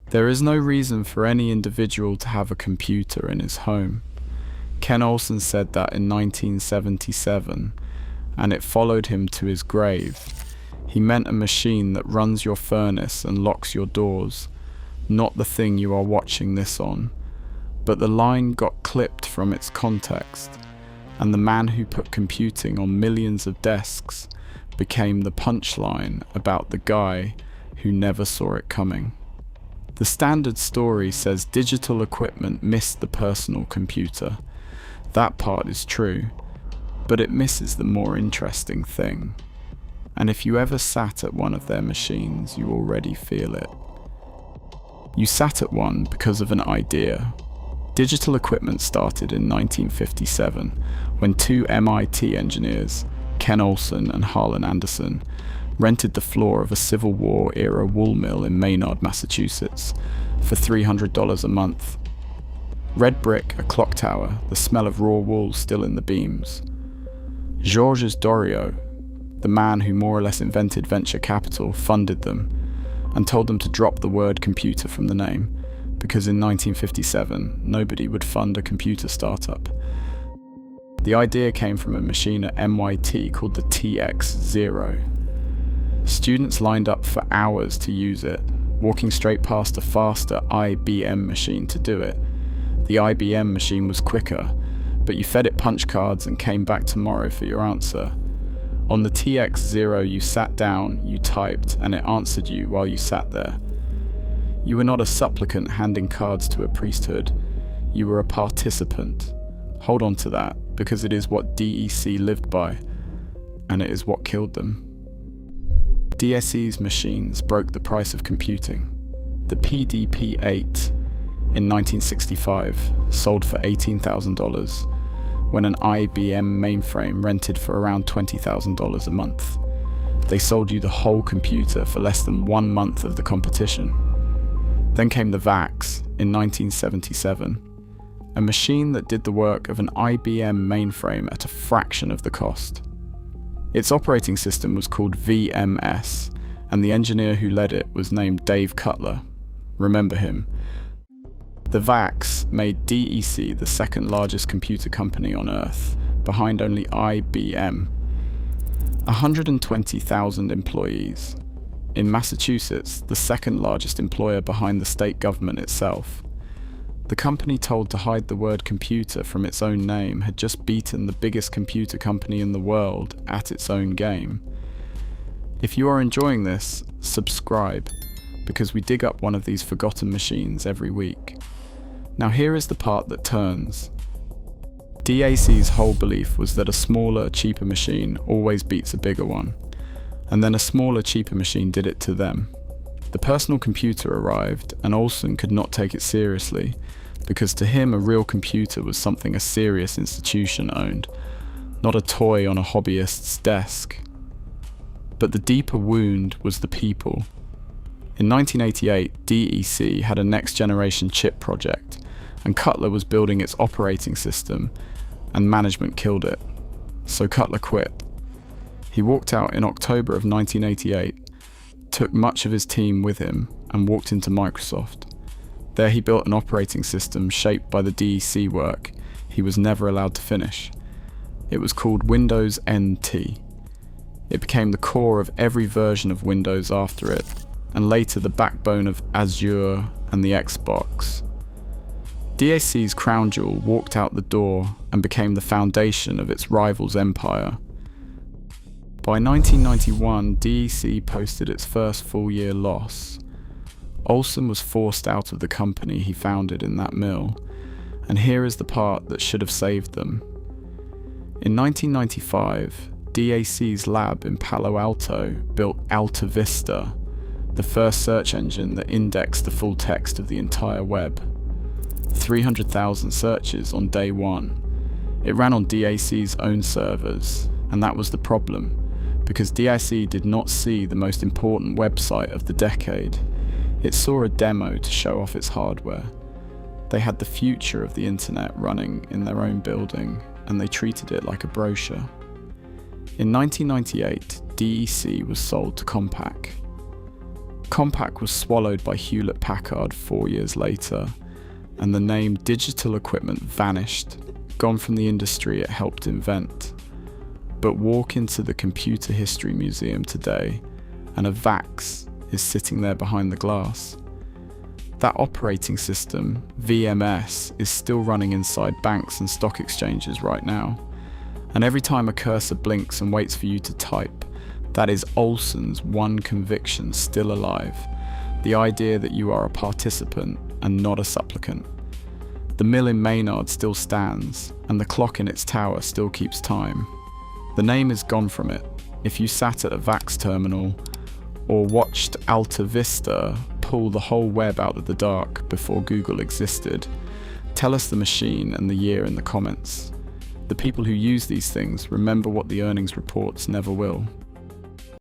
There is no reason for any individual to have a computer in his home. Ken Olsen said that in 1977, and it followed him to his grave. He meant a machine that runs your furnace and locks your doors, not the thing you are watching this on. But the line got clipped from its context, and the man who put computing on millions of desks became the punchline about the guy who never saw it coming. The standard story says digital equipment missed the personal computer. That part is true, but it misses the more interesting thing. And if you ever sat at one of their machines, you already feel it. You sat at one because of an idea. Digital equipment started in 1957 when two MIT engineers, Ken Olsen and Harlan Anderson, rented the floor of a Civil War era wool mill in Maynard, Massachusetts for $300 a month. Red brick, a clock tower, the smell of raw wool still in the beams. Georges Doriot, the man who more or less invented venture capital, funded them and told them to drop the word computer from the name, because in 1957 nobody would fund a computer startup. The idea came from a machine at MIT called the TX-0. Students lined up for hours to use it, walking straight past a faster IBM machine to do it. The IBM machine was quicker, but you fed it punch cards and came back tomorrow for your answer. On the TX-0 you sat down, you typed, and it answered you while you sat there. You were not a supplicant handing cards to a priesthood. You were a participant. Hold on to that, because it is what DEC lived by, and it is what killed them. DEC's machines broke the price of computing. The PDP-8 in 1965 sold for $18,000, when an IBM mainframe rented for around $20,000 a month. They sold you the whole computer for less than 1 month of the competition. Then came the VAX in 1977, a machine that did the work of an IBM mainframe at a fraction of the cost. Its operating system was called VMS, and the engineer who led it was named Dave Cutler. Remember him. The VAX made DEC the second largest computer company on Earth, behind only IBM. 120,000 employees. In Massachusetts, the second largest employer behind the state government itself. The company told to hide the word computer from its own name had just beaten the biggest computer company in the world at its own game. If you are enjoying this, subscribe, because we dig up one of these forgotten machines every week. Now here is the part that turns. DEC's whole belief was that a smaller, cheaper machine always beats a bigger one, and then a smaller, cheaper machine did it to them. The personal computer arrived, and Olsen could not take it seriously, because to him a real computer was something a serious institution owned, not a toy on a hobbyist's desk. But the deeper wound was the people. In 1988, DEC had a next-generation chip project, and Cutler was building its operating system, and management killed it. So Cutler quit. He walked out in October of 1988, took much of his team with him, and walked into Microsoft. There he built an operating system shaped by the DEC work he was never allowed to finish. It was called Windows NT. It became the core of every version of Windows after it, and later the backbone of Azure and the Xbox. DEC's crown jewel walked out the door and became the foundation of its rival's empire. By 1991, DEC posted its first full-year loss. Olsen was forced out of the company he founded in that mill, and here is the part that should have saved them. In 1995, DEC's lab in Palo Alto built Alta Vista, the first search engine that indexed the full text of the entire web. 300,000 searches on day one. It ran on DEC's own servers, and that was the problem, because DEC did not see the most important website of the decade. It saw a demo to show off its hardware. They had the future of the internet running in their own building, and they treated it like a brochure. In 1998, DEC was sold to Compaq. Compaq was swallowed by Hewlett-Packard 4 years later, and the name digital equipment vanished, gone from the industry it helped invent. But walk into the Computer History Museum today, and a VAX is sitting there behind the glass. That operating system, VMS, is still running inside banks and stock exchanges right now. And every time a cursor blinks and waits for you to type, that is Olsen's one conviction still alive, the idea that you are a participant and not a supplicant. The mill in Maynard still stands, and the clock in its tower still keeps time. The name is gone from it. If you sat at a VAX terminal, or watched Alta Vista pull the whole web out of the dark before Google existed, tell us the machine and the year in the comments. The people who use these things remember what the earnings reports never will.